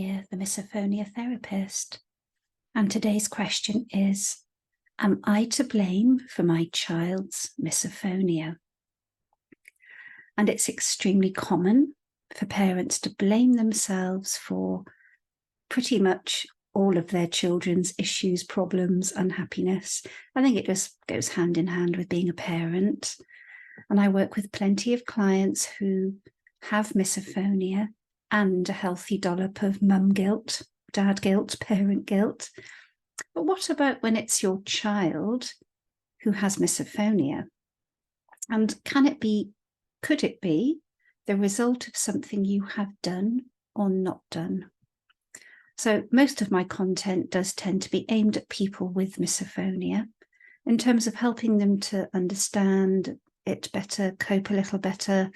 The Misophonia therapist, and today's question is, am I to blame for my child's misophonia? And it's extremely common for parents to blame themselves for pretty much all of their children's issues, problems, unhappiness. I think it just goes hand in hand with being a parent. And I work with plenty of clients who have misophonia and a healthy dollop of mum guilt, dad guilt, parent guilt. But what about when it's your child who has misophonia? And could it be the result of something you have done or not done? So most of my content does tend to be aimed at people with misophonia in terms of helping them to understand it better, cope a little better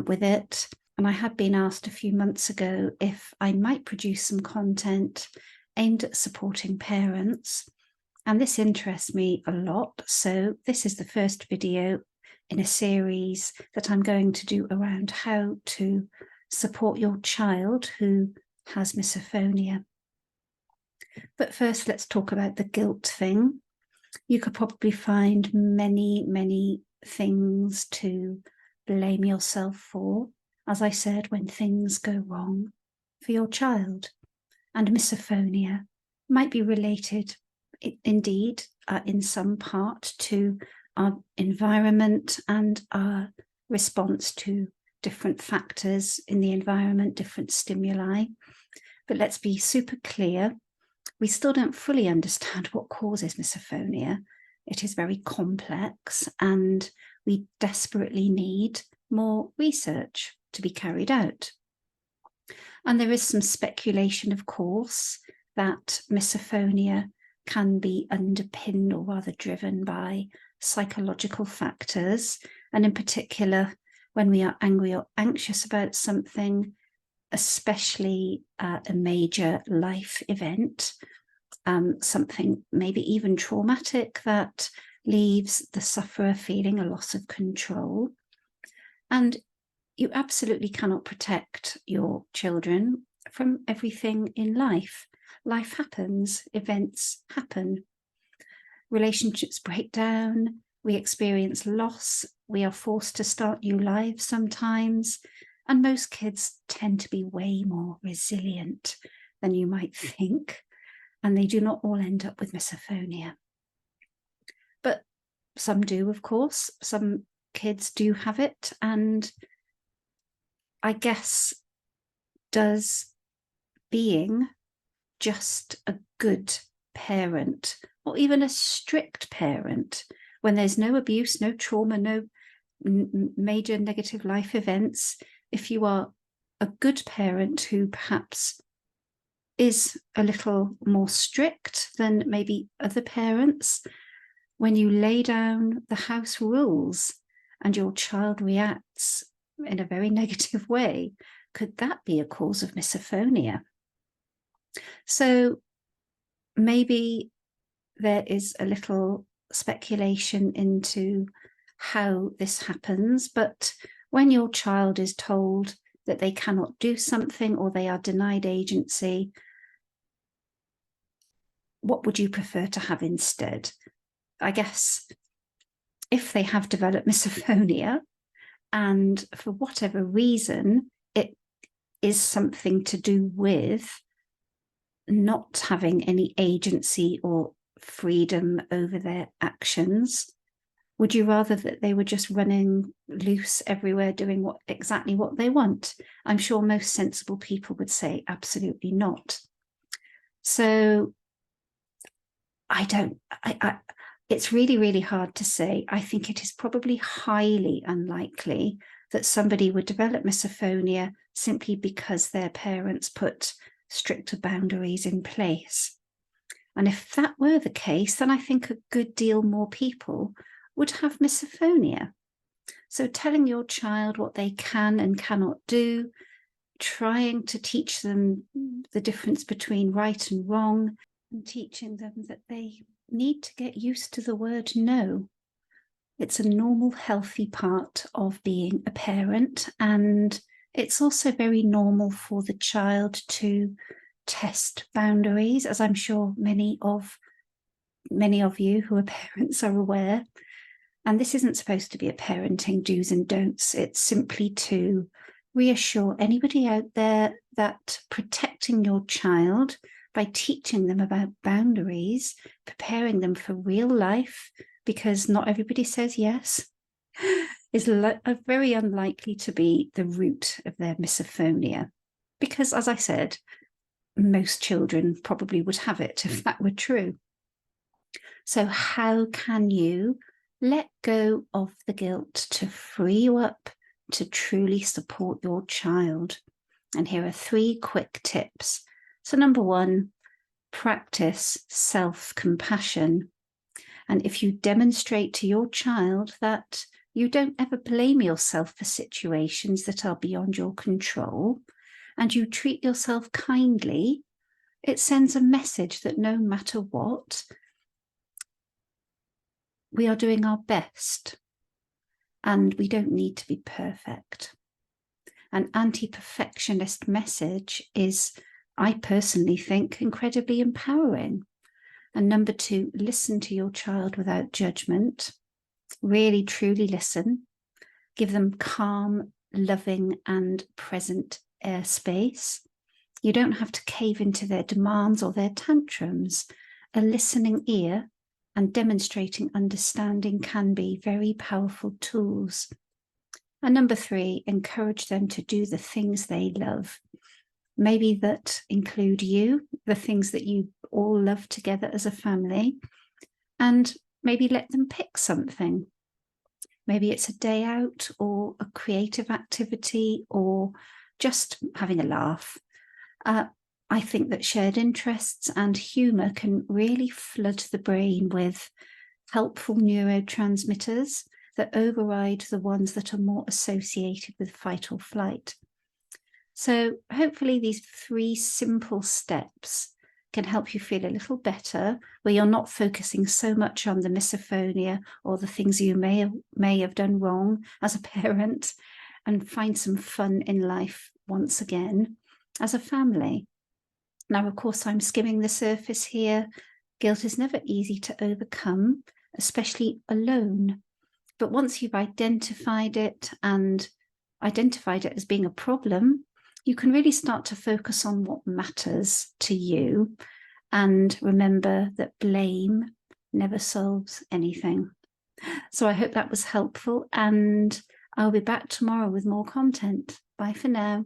with it. And I had been asked a few months ago if I might produce some content aimed at supporting parents. And this interests me a lot. So this is the first video in a series that I'm going to do around how to support your child who has misophonia. But first, let's talk about the guilt thing. You could probably find many things to blame yourself for, as I said, when things go wrong for your child. And misophonia might be related, indeed, in some part to our environment and our response to different factors in the environment, different stimuli. But let's be super clear. We still don't fully understand what causes misophonia. It is very complex, and we desperately need more research to be carried out. And there is some speculation, of course, that misophonia can be underpinned or rather driven by psychological factors. And in particular, when we are angry or anxious about something, especially a major life event, something maybe even traumatic that leaves the sufferer feeling a loss of control. And you absolutely cannot protect your children from everything in life. Life happens, events happen, relationships break down, we experience loss, we are forced to start new lives sometimes, and most kids tend to be way more resilient than you might think, and they do not all end up with misophonia. But some do, of course. Some kids do have it, and I guess, does being just a good parent or even a strict parent when there's no abuse, no trauma, no major negative life events, if you are a good parent who perhaps is a little more strict than maybe other parents, when you lay down the house rules and your child reacts in a very negative way, could that be a cause of misophonia? So maybe there is a little speculation into how this happens, but when your child is told that they cannot do something or they are denied agency, what would you prefer to have instead? I guess if they have developed misophonia, and for whatever reason, it is something to do with not having any agency or freedom over their actions, would you rather that they were just running loose everywhere, doing exactly what they want? I'm sure most sensible people would say absolutely not. So it's really hard to say. I think it is probably highly unlikely that somebody would develop misophonia simply because their parents put stricter boundaries in place. And if that were the case, then I think a good deal more people would have misophonia. So telling your child what they can and cannot do, trying to teach them the difference between right and wrong, and teaching them that they need to get used to the word no. It's a normal, healthy part of being a parent, and It's also very normal for the child to test boundaries, as I'm sure many of you who are parents are aware. And this isn't supposed to be a parenting do's and don'ts. It's simply to reassure anybody out there that protecting your child by teaching them about boundaries, preparing them for real life, because not everybody says yes, is very unlikely to be the root of their misophonia. Because, as I said, most children probably would have it if that were true. So how can you let go of the guilt to free you up to truly support your child? And here are 3 quick tips. So number 1, practice self-compassion. And if you demonstrate to your child that you don't ever blame yourself for situations that are beyond your control, and you treat yourself kindly, it sends a message that no matter what, we are doing our best and we don't need to be perfect. An anti-perfectionist message is, I personally think, incredibly empowering. And number 2, listen to your child without judgment. Really, truly listen. Give them calm, loving, and present airspace. You don't have to cave into their demands or their tantrums. A listening ear and demonstrating understanding can be very powerful tools. And number 3, encourage them to do the things they love. Maybe that include you, the things that you all love together as a family, and maybe let them pick something. Maybe it's a day out or a creative activity or just having a laugh. I think that shared interests and humour can really flood the brain with helpful neurotransmitters that override the ones that are more associated with fight or flight. So hopefully these 3 simple steps can help you feel a little better, where you're not focusing so much on the misophonia or the things you may have done wrong as a parent, and find some fun in life once again as a family. Now, of course, I'm skimming the surface here. Guilt is never easy to overcome, especially alone. But once you've identified it as being a problem, you can really start to focus on what matters to you. And remember that blame never solves anything. So I hope that was helpful, and I'll be back tomorrow with more content. Bye for now.